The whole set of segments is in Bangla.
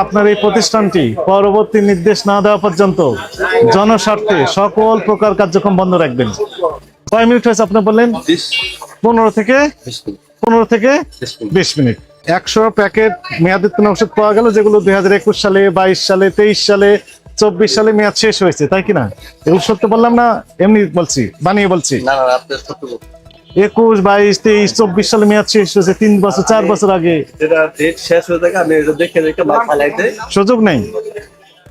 আপনার এই প্রতিষ্ঠানটি পরবর্তী নির্দেশ না দেওয়া পর্যন্ত জনস্বার্থে সকল প্রকার কার্যক্রম বন্ধ রাখবেন। কয় মিনিট হয়েছে আপনি বললেন? 15 থেকে 20 মিনিট। 100 প্যাকেট মেয়াদোত্তীর্ণ ওষুধ পাওয়া গেল, যেগুলো 2021 সালে, 22 সালে, 23 সালে, 24 সালে মেয়াদ শেষ হয়েছে, তাই কিনা? এগুলো সত্য বললাম না, এমনি বলছি, বানিয়ে বলছি? 21, 22, 23, 24 সালে মেয়াদ শেষ হয়েছে, 3 বছর 4 বছর আগে। সুযোগ নেই।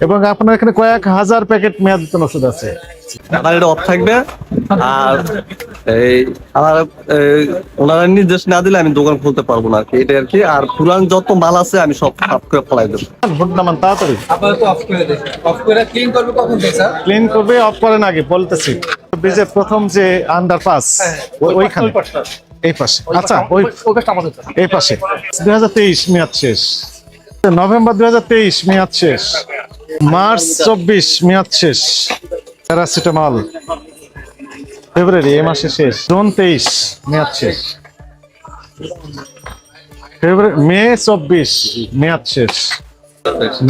এবং আপনার এখানে কয়েক হাজার প্যাকেট মেয়াদোত্তীর্ণ ওষুধ আছে। আমার এটা অফ থাকবে, আর এই আমার ওনারা নির্দেশ না দিলে আমি দোকান খুলতে পারবো না, এটা আর কি। আর পুরান যত মাল আছে আমি সব অফ করে ফেলাই দেবো। ভোট নামান তাড়াতাড়ি। আপাতত অফ করে দেন। অফ করে ক্লিন করবে কখন থেকে স্যার? ক্লিন করবে, অফ করেন আগে বলতেছি। ব্রিজের প্রথম যে আন্ডারপাস, ওইখানে এই পাশে। আচ্ছা, ওই এই পাশে। 2023 মেয়াদ শেষ, নভেম্বর 2023 মেয়াদ শেষ, মার্চ 24 মেয়াদ শেষ। প্যারাসিটামল ফেব্রুয়ারি এই মাসে শেষ। জুন 23 মেয়াদ শেষ। ফেব্রুয়ারি মে 24 মেয়াদ শেষ।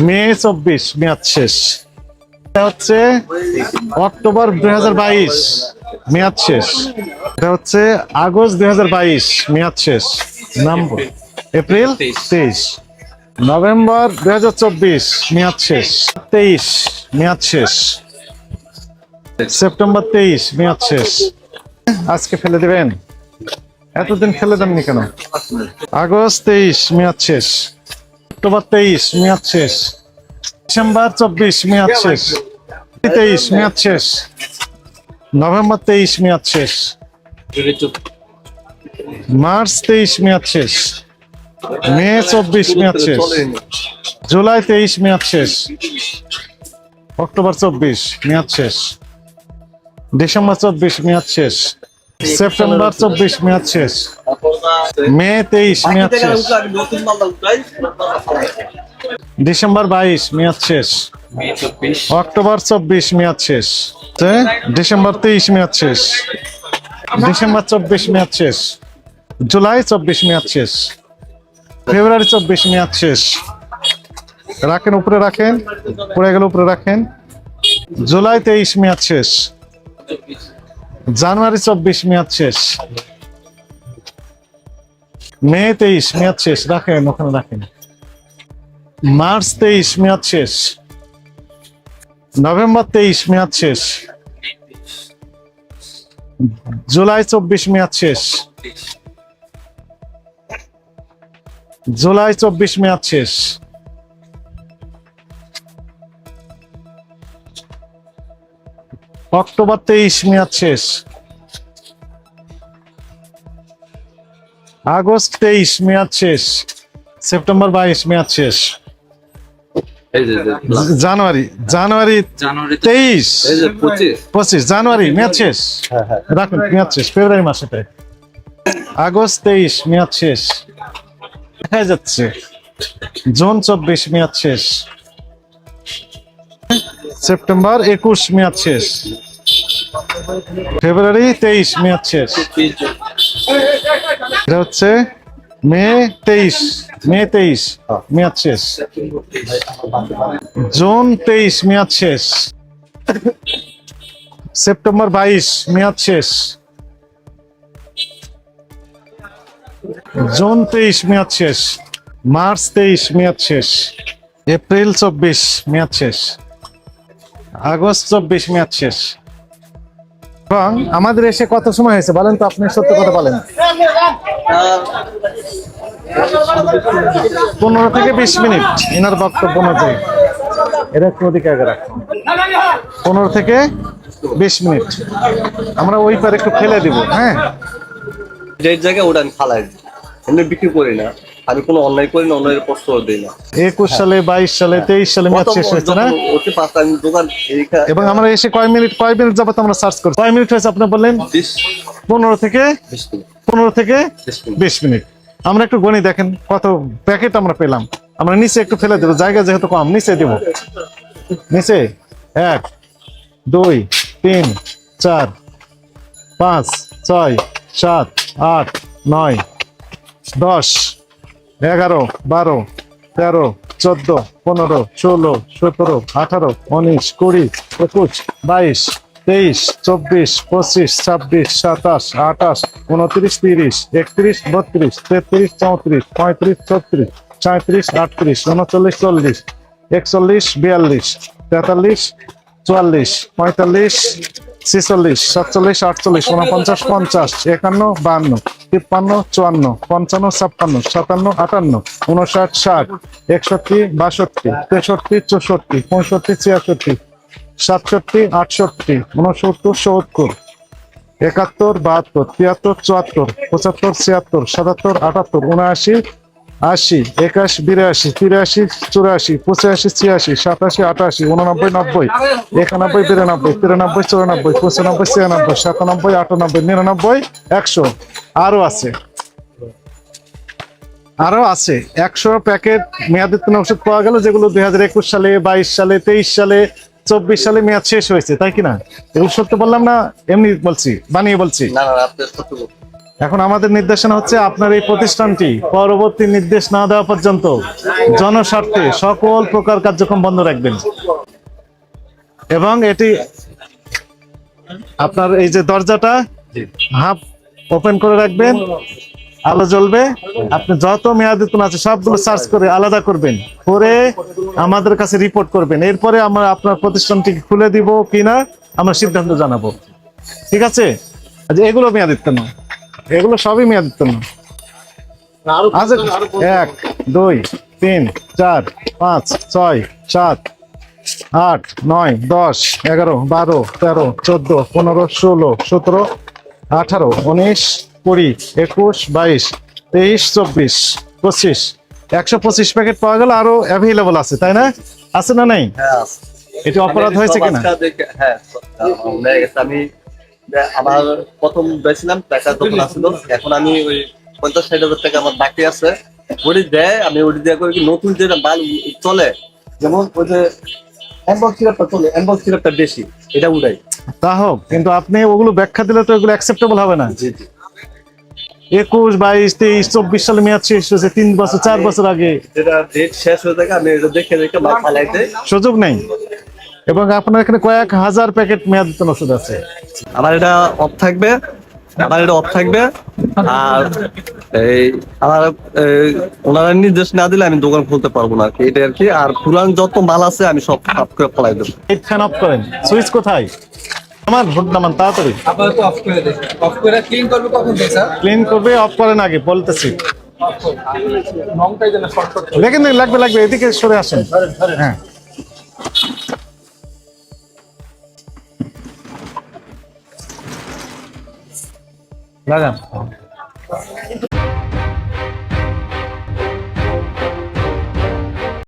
মে 24 মেয়াদ শেষ। এটা হচ্ছে অক্টোবর 2022 মেয়াদ শেষ। এটা হচ্ছে আগস্ট 2022 মেয়াদ শেষ। নম্বর এপ্রিল 23, নভেম্বর 2024 মেয়াদ শেষ। 23 মেয়াদ শেষ। সেপ্টেম্বর 23 মেয়াদ শেষ। আজকে ফেলে দিবেন? এতদিন ফেলে দেননি কেন? আগস্ট 23 মেয়াদ শেষ। অক্টোবর 23 মেয়াদ শেষ। ডিসেম্বর 24 মেয়াদ শেষ। 23 মেয়াদ শেষ। নভেম্বর 23 মেয়াদ শেষ। মার্চ 23 মেয়াদ শেষ। মে 24 মেয়াদ শেষ। জুলাই 23 মেয়াদ শেষ। অক্টোবর 24 মেয়াদ শেষ। ডিসেম্বর 24 মেয়াদ শেষ। সেপ্টেম্বর 24 মেয়াদ শেষ। মে 23 মেয়াদ শেষ। ডিসেম্বর 22 মেয়াদ শেষ। অক্টোবর 24 মেয়াদ শেষ। ডিসেম্বর 23 মেয়াদ শেষ। ডিসেম্বর 24 মেয়াদ শেষ। জুলাই 24 মেয়াদ শেষ। ফেব্রুয়ারি 24 মেয়াদ শেষ। রাখেন, উপরে রাখেন, পড়ে গেল উপরে রাখেন। জুলাই 23 মেয়াদ শেষ। জানুয়ারি 24 মেয়াদ শেষ। মে 23 মেয়াদ শেষ, রাখেন ওখানে রাখেন। মার্চ 23 মেয়াদ শেষ। নভেম্বর 23 মেয়াদ শেষ। জুলাই 24 মেয়াদ শেষ। জুলাই 24 মেয়াদ শেষ। অক্টোবর 23 মেয়াদ শেষ। আগস্ট 23 মেয়াদ শেষ। সেপ্টেম্বর 22 মেয়াদ শেষ। জানুয়ারি 23 25 জানুয়ারি মেয়াদ শেষ। রাখুন, মেয়াদ শেষ। ফেব্রুয়ারি মাসেতে আগস্ট 23 মেয়াদ শেষ, দেখা যাচ্ছে। জুন 24 মেয়াদ শেষ। সেপ্টেম্বর 21 মেয়াদ শেষ। ফেব্রুয়ারি 23 মেয়াদ শেষ। এটা হচ্ছে মে 23 মেয়াদ শেষ। জুন 23 মেয়াদ শেষ। সেপ্টেম্বর 22 মেয়াদ শেষ। জুন 23 মেয়াদ শেষ। মার্চ 23 মেয়াদ শেষ। এপ্রিল 24 মেয়াদ শেষ। আগস্ট 24 মেয়াদ শেষ। এবং আমাদের এসে কত সময় হয়েছে বলেন তো, আপনি সত্য কথা বলেন। 15 থেকে 20 মিনিট এনার বক্তব্য অনুযায়ী। এটা একটু ওদিকে আগে রাখুন। 15 থেকে 20 মিনিট আমরা ওই পারে একটু ফেলে দিব। হ্যাঁ, যে জায়গায় ওটা আমি ফালাই দিই, এমনি বিক্রি করি না। আমি কোনো অন্যায় করি না, অন্যায়ের প্রশ্রয় দিই না। 21 সালে, 22 সালে, 23 সালে মেয়াদ শেষ হয়েছে না? এবং আমরা এসে কয় মিনিট যাবত আমরা সার্চ করি। কয় মিনিট হয়েছে আপনি বললেন? 15 থেকে 20 মিনিট। আমরা একটু গণি, দেখেন কত প্যাকেট আমরা পেলাম। আমরা নিচে একটু ফেলে দেবো, জায়গা যেহেতু কম, নিচে দেব। নিচে 1 2 3 4 5 6 7 8 9 10 11 12 13 14, 15, 16, 17, 18, 19, 20, 21, 22, 23, 24, 25, 26, 27, 28, 29, 30, 31, 32, 33, 34, 35, 36, 37, 38, 39, 40, 41, 42, 43, 44, 45, 46, 47, 48, 49, 50, 51, 52, 53, 54, 55, 56, 57, 58, 59, 60, 61, 62, 63, 64, 65, 66, 67, 68, 69, 70, 71, 72, 73, 74, 75, 76, 77, 78, 79, 80, 81, 82, 83, 84, 85, 86, 87, 88, 89, 90, 91, 92, 93, 94, 95, 96, 97, 98, 99, 100 আরো আছে। আরো আছে 100 প্যাকেট মেয়াদোত্তীর্ণ ওষুধ পাওয়া গেল, যেগুলো 2021 সালে, 22 সালে, 23 সালে, 24 সালে মেয়াদ শেষ হয়েছে, তাই কিনা? এগুলো সত্য বললাম না, এমনি বলছি, বানিয়ে বলছি। না না আপনি সত্য বলছেন। এখন আমাদের নির্দেশনা হচ্ছে আপনার এই প্রতিষ্ঠানটি পরবর্তী নির্দেশ না দেওয়া পর্যন্ত জনস্বার্থে সকল প্রকার কার্যক্রম বন্ধ রাখবেন, এবং এটি আপনার এই যে দরজাটা হাফ ওপেন করে রাখবেন, আলো জ্বলবে। আপনি যত মেয়াদোত্তীর্ণ আছে সবগুলো সার্চ করে আলাদা করবেন, করে আমাদের কাছে রিপোর্ট করবেন। এরপরে আমরা আপনার প্রতিষ্ঠানটি খুলে দিব কিনা আমরা সিদ্ধান্ত জানাবো, ঠিক আছে? আচ্ছা, এগুলো মেয়াদোত্তীর্ণ, এগুলো সবই মেয়াদোত্তীর্ণ। আচ্ছা, 1, 2, 3, 4, 5, 6, 7, 8, 9, 10, 11, 12, 13, 14, 15, 16, 17, 18, 19, 20, 21, 22, 23, 24, 25, 125 প্যাকেট পাওয়া গেল। আরো অ্যাভেলেবল আছে, তাই না? আছে না নাই? হ্যাঁ আছে। এটি অপরাধ হয়েছে কিনা? হ্যাঁ হয়ে গেছে। আমি আমার প্রথম বেছিলাম টাকা তখন আসলো, এখন আমি ওই 50-60 হাজার টাকা আমার বাকি আছে, ওটি দেয়। আমি ওটি দেওয়া করি কি, নতুন যে মাল চলে, যেমন ওই যে অ্যাম্বক্স সিরাপটা চলে, অ্যাম্বক্স সিরাপটা বেশি, এটা উঠাই। তা হোক, কিন্তু আপনি ওগুলো ব্যাখ্যা দিলে তো এগুলো অ্যাকসেপ্টেবল হবে না। জি জি। 21, 22, 23, 24 সালে মেয়াদ শেষ হয়েছে, 3 বছর 4 বছর আগে। যেটা ডেট শেষ হয়ে থাকে আমি এটা দেখে দেখে মাল ফালাই দেই। সুযোগ নেই। এবং আপনার এখানে কয়েক হাজার প্যাকেট মেয়াদোত্তীর্ণ ওষুধ আছে। আমার এটা অফ থাকবে, আর এই আমার ওনারা নির্দেশ না দিলে আমি দোকান খুলতে পারবো না আর কি, এটা আর কি। আর পুরান যত মাল আছে আমি সব সাফ করে ফেলাই দেবো। লাইট ফ্যান অফ করেন, সুইচ কোথায়? আমার ভোট নামান তাড়াতাড়ি। আপাতত অফ করে দেখি। অফ করে ক্লিন করবে কখন থেকে স্যার? ক্লিন করবে, অফ করেন আগে বলতেছি। নংটাই যেন শর্ট শর্ট দেখেন, লাগবে লাগবে, এদিকে সরে আসেন। হ্যাঁ, লাগান।